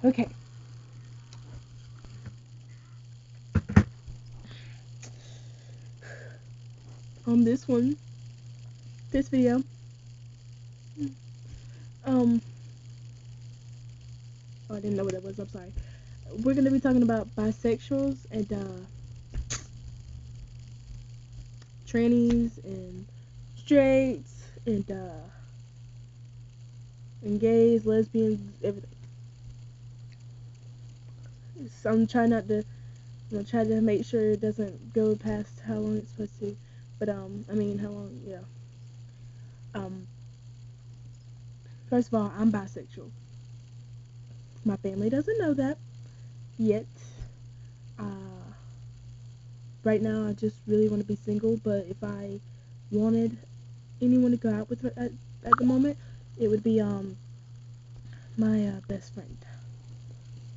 Okay. On this video, um, oh, I didn't know what that was. I'm sorry. We're gonna be talking about bisexuals and trannies and straights and gays, lesbians, everything. So I'm gonna try to make sure it doesn't go past how long it's supposed to. But I mean, how long? Yeah. Um, First of all, I'm bisexual. My family doesn't know that yet. Uh, right now, I just really want to be single. But if I wanted anyone to go out with at the moment, it would be my best friend.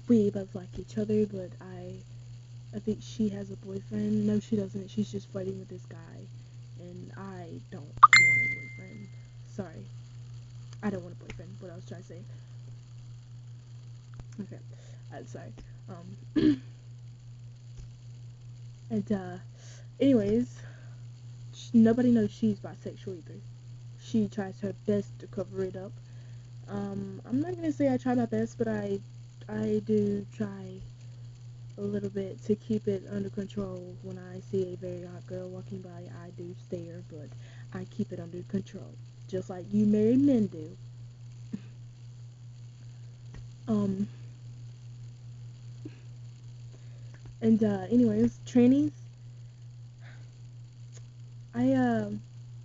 We both like each other, but I think she has a boyfriend. No, she doesn't. She's just flirting with this guy, and I don't want a boyfriend. Sorry, I don't want a boyfriend. What I was trying to say. Okay, I'm sorry. Um, and anyways, nobody knows she's bisexual either. She tries her best to cover it up. I'm not gonna say I try my best, but I do try a little bit to keep it under control. When I see a very hot girl walking by, I do stare, but I keep it under control, just like you married men do. Um, and anyways, trannies,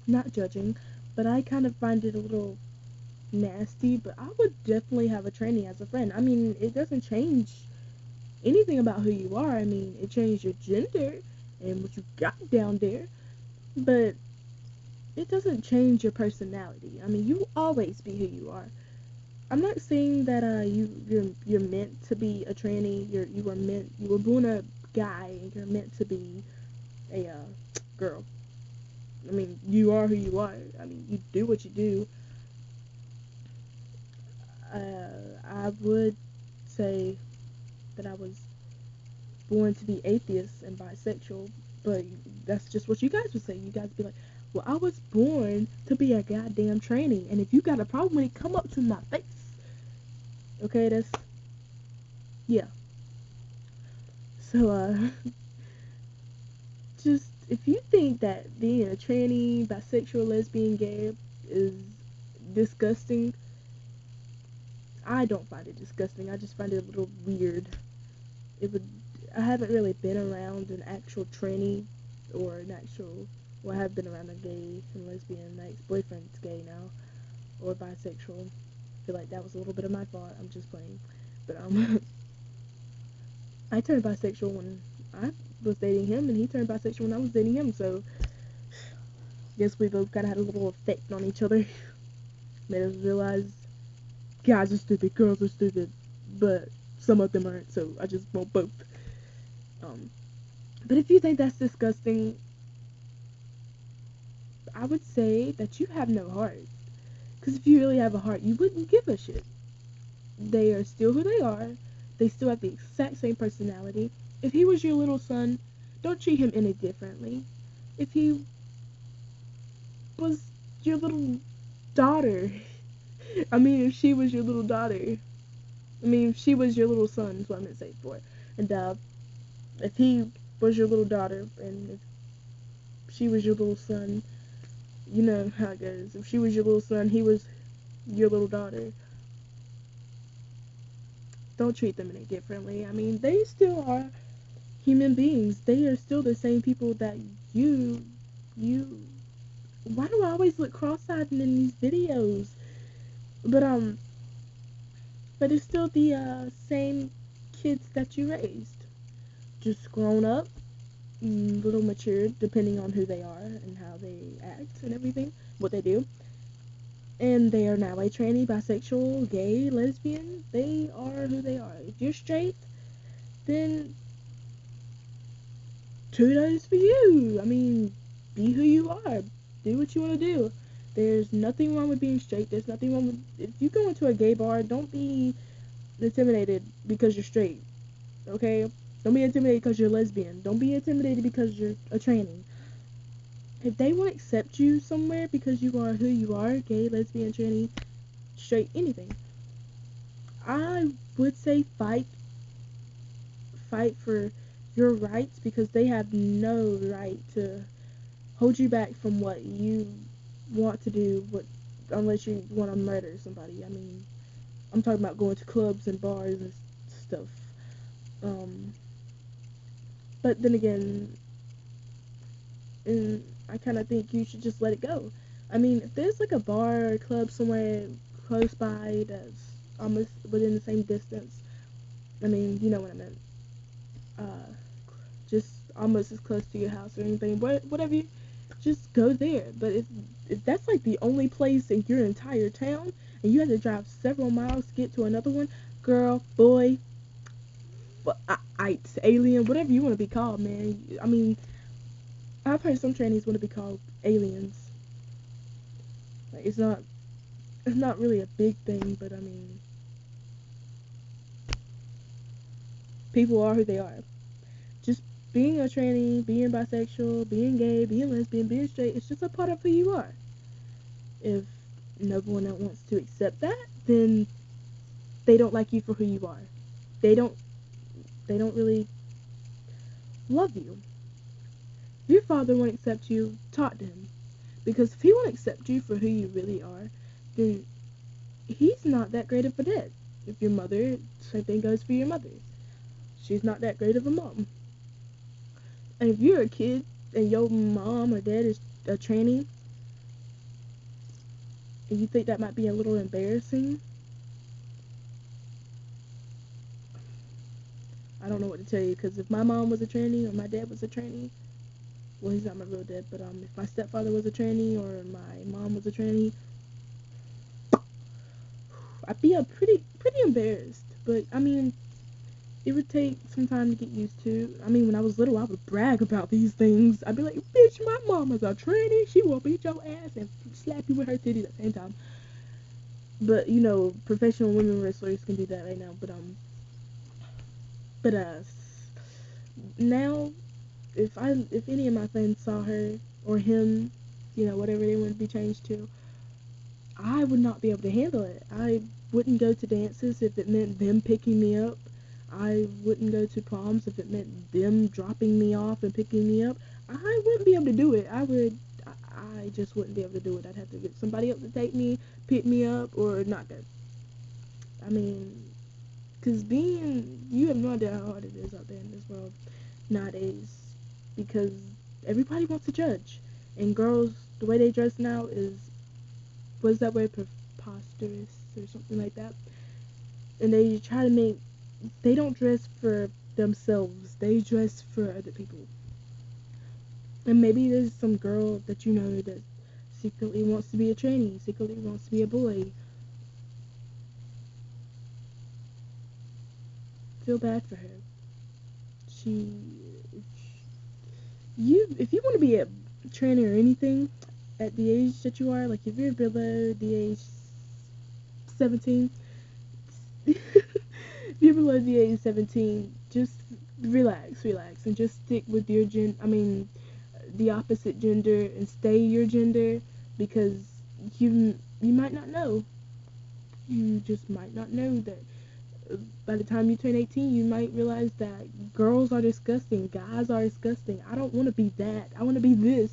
not judging, but I kind of find it a little nasty. But I would definitely have a tranny as a friend. I mean, it doesn't change anything about who you are. I mean, it changed your gender and what you got down there, but it doesn't change your personality. I mean, you always be who you are. I'm not saying that you're meant to be a tranny. You were born a guy and you're meant to be a girl. I mean, you are who you are. I mean, you do what you do. I would say that I was born to be atheist and bisexual, but that's just what you guys would say. You guys be like, well, I was born to be a goddamn tranny, and if you got a problem with it, come up to my face. Okay, that's, yeah. So, just, if you think that being a tranny, bisexual, lesbian, gay is disgusting, I don't find it disgusting. I just find it a little weird. It would, I haven't really been around an actual tranny or an actual, well, I have been around a gay and lesbian. My ex-boyfriend's gay now, or bisexual. I feel like that was a little bit of my fault. I'm just playing. But, I turned bisexual when I was dating him, and he turned bisexual when I was dating him, so I guess we both kind of had a little effect on each other. Made us realize guys are stupid, girls are stupid, but some of them aren't, so I just want both. Um, but if you think that's disgusting, I would say that you have no heart. Because if you really have a heart, you wouldn't give a shit. They are still who they are. They still have the exact same personality. If he was your little son, don't treat him any differently. If he was your little daughter, I mean, if she was your little daughter, I mean, if she was your little son, is what I'm gonna say for it. And if he was your little daughter, and if she was your little son, you know how it goes. If she was your little son, he was your little daughter. Don't treat them any differently. I mean, they still are human beings. They are still the same people that you. Why do I always look cross-eyed in these videos? But but it's still the same kids that you raised, just grown up, little matured, depending on who they are and how they act and everything, what they do. And they are now a tranny, bisexual, gay, lesbian. They are who they are. If you're straight, then kudos for you. I mean, be who you are. Do what you want to do. There's nothing wrong with being straight. There's nothing wrong with, if you go into a gay bar, don't be intimidated because you're straight. Okay? Don't be intimidated because you're lesbian. Don't be intimidated because you're a tranny. If they won't accept you somewhere because you are who you are, gay, lesbian, tranny, straight, anything, I would say fight for your rights, because they have no right to hold you back from what you want to do, unless you want to murder somebody. I mean, I'm talking about going to clubs and bars and stuff. Um, but then again, and I kind of think you should just let it go. I mean, if there's like a bar or club somewhere close by that's almost within the same distance, I mean, you know what I meant. Uh, just almost as close to your house or anything, whatever you, just go there. But if that's like the only place in your entire town and you have to drive several miles to get to another one, girl, boy, alien, whatever you want to be called, man. I mean, I've heard some trainees want to be called aliens. Like, it's not really a big thing, but I mean, people are who they are. Just being a tranny, being bisexual, being gay, being lesbian, being straight, it's just a part of who you are. If no one else wants to accept that, then they don't like you for who you are. They don't really love you. If your father won't accept you, talk to him. Because if he won't accept you for who you really are, then he's not that great of a dad. If your mother, same thing goes for your mother. She's not that great of a mom. And if you're a kid and your mom or dad is a tranny, and you think that might be a little embarrassing, I don't know what to tell you. Because if my mom was a tranny or my dad was a tranny, well, he's not my real dad, but if my stepfather was a tranny or my mom was a tranny, I'd be pretty embarrassed. But I mean, it would take some time to get used to. I mean, when I was little, I would brag about these things. I'd be like, bitch, my mama's a tranny. She will beat your ass and slap you with her titties at the same time. But, you know, professional women wrestlers can do that right now. But now, if any of my friends saw her or him, you know, whatever they want to be changed to, I would not be able to handle it. I wouldn't go to dances if it meant them picking me up. I wouldn't go to proms if it meant them dropping me off and picking me up. I wouldn't be able to do it. I just wouldn't be able to do it. I'd have to get somebody else to take me, pick me up, or not go. I mean, because you have no idea how hard it is out there in this world nowadays. Because everybody wants to judge. And girls, the way they dress now is, what's that word, preposterous or something like that. And they don't dress for themselves. They dress for other people. And maybe there's some girl that you know that secretly wants to be a tranny, secretly wants to be a boy. Feel bad for her. She, if you want to be a tranny or anything at the age that you are, like if you're below the age 17, if you're below the age 17, just relax, and just stick with your the opposite gender, and stay your gender, because you might not know. You just might not know that by the time you turn 18, you might realize that girls are disgusting, guys are disgusting. I don't want to be that. I want to be this.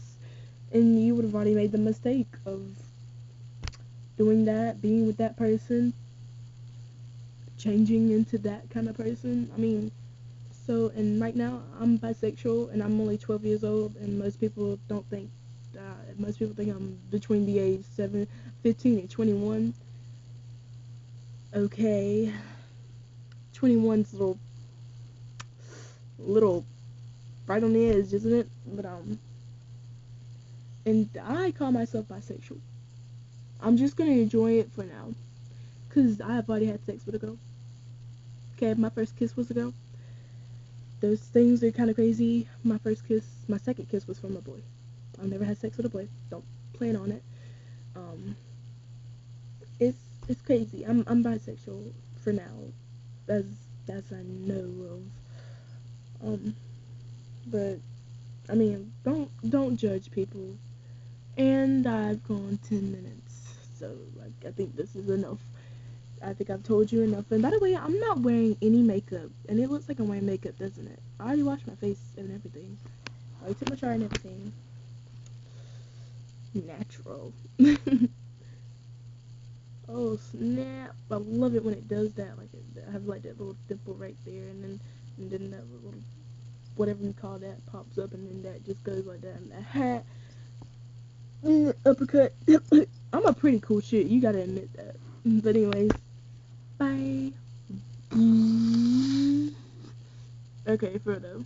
And you would have already made the mistake of doing that, being with that person, changing into that kind of person. I mean, and right now, I'm bisexual, and I'm only 12 years old, and most people think I'm between the age 15 and 21. Okay. 21's a little right on the edge, isn't it? But, and I call myself bisexual. I'm just gonna enjoy it for now, because I have already had sex with a girl. Okay, my first kiss was a girl. Those things are kind of crazy. My second kiss was from a boy. I've never had sex with a boy. Don't plan on it. Um, it's crazy. I'm bisexual for now. That's a no of. But I mean, don't judge people. And I've gone 10 minutes, so like I think this is enough. I think I've told you enough. And by the way, I'm not wearing any makeup, and it looks like I'm wearing makeup, doesn't it? I already washed my face and everything. I already took my shower and everything. Natural. Oh snap! I love it when it does that. Like I have like that little dimple right there, and then that little whatever you call that pops up, and then that just goes like that. And the hat, uppercut. I'm a pretty cool shit. You gotta admit that. But anyways, bye. Okay, Frodo.